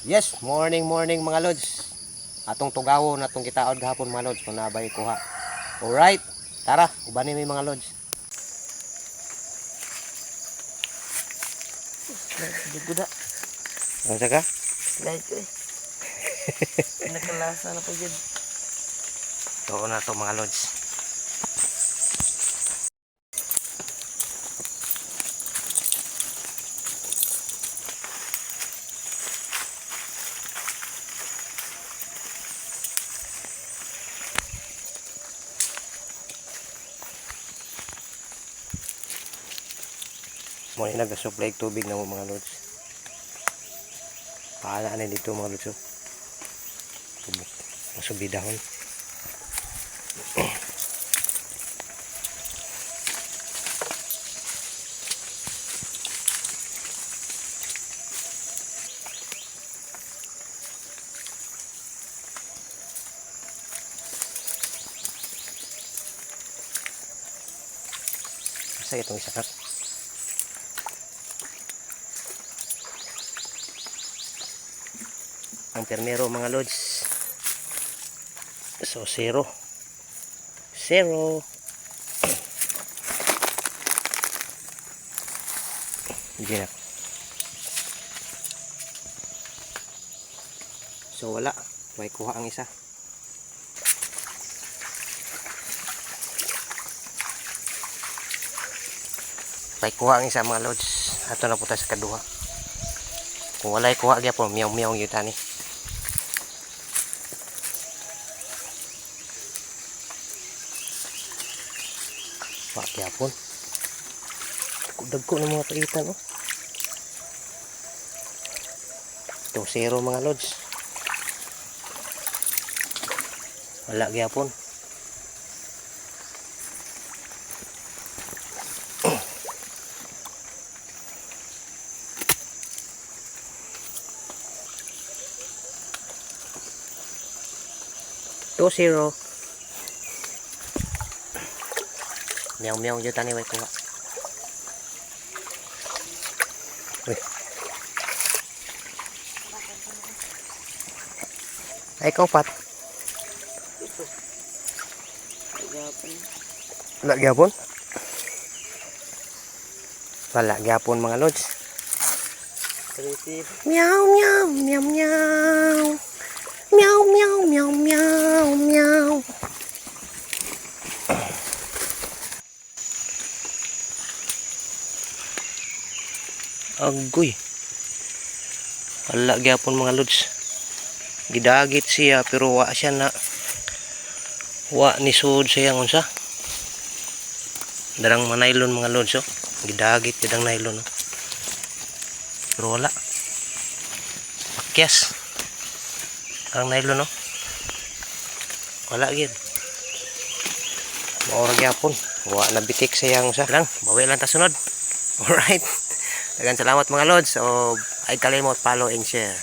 Yes, morning mga lods. Atong tugawon atong kitaod gahapon mga lods kung nabay kuha. Alright, tara, ubanin mi mga lods. Duguda. Ano sa ka? Light ko eh. Nakalasa na po dyan. Tuo na to mga lods. Muna nag-supply tubig na mo mga lods. Paala na dito mga lods. Masubidahon. Sa itong isa ka. Ang permero mga lods. So 0. Hindi na. So wala. May kuha ang isa. May kuha ang isa mga lods. Ato na puta sa kaduha. Kung wala'y kuha gyapon, miyaw-miyaw yung tani. Wak gyapon. Dagko ng mga paitan, oh. Ito 0 mga lods. Wala gyapon. Ito 0. Miyaw-miyaw dyan tani, way kuha. Uy. Ay, kaupat. Wala gyapon. Wala gyapon mga lods. Meow meow meow meow. Meow meow meow meow meow. Agoy. Wala gyapon mga lods. Gidagit siya pero wa siya na ni sud siya unsa. Darang manaylon mga lods, oh. Gidagit darang nylon, oh. Pero wala. Pakyas. Darang nylon, oh. Wala gid. Maura gyapon. Wa na bitik sayang unsa. Lang, bawi lang ta sunod. Alright. Daghang salamat mga lods. So, ay kalimot follow and share.